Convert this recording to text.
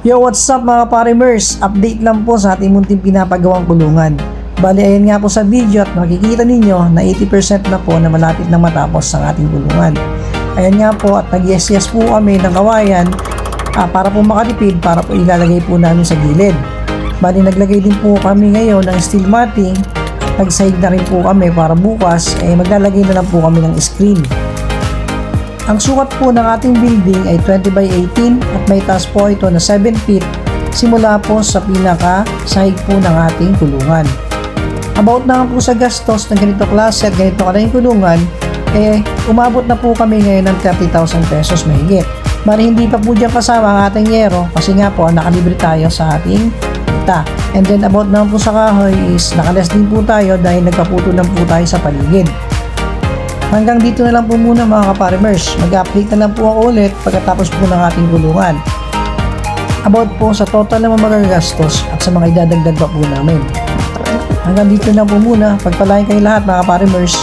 Yo, what's up mga parimers? Update lang po sa ating munting pinapagawang kulungan. Bali, ayan nga po sa video at makikita ninyo na 80% na po na malapit na matapos ang ating kulungan. Ayan nga po at nag-yes po kami ng kawayan para po makatipid, para po ilalagay po namin sa gilid. Bali, naglagay din po kami ngayon ng steel matting. Nag-side na rin po kami para bukas maglalagay na lang po kami ng screen. Ang sukat po ng ating building ay 20 by 18 at may taas po ito na 7 feet simula po sa pinaka sahig po ng ating kulungan. About na po sa gastos ng ganito klase at ganito kalaking kulungan, umabot na po kami ngayon ng 30,000 pesos mahigit. Bali, hindi pa po dyan kasama ang ating yero kasi nga po nakalibre tayo sa ating kita. And then about naman po sa kahoy is nakales din po tayo dahil nagkaputo lang po tayo sa paligid. Hanggang dito na lang po muna mga kaparimers. Mag-update na lang po ako ulit pagkatapos po ng ating kulungan. About po sa total na magagastos at sa mga idadagdag pa po namin. Hanggang dito na po muna. Pagpalain kayo lahat mga kaparimers.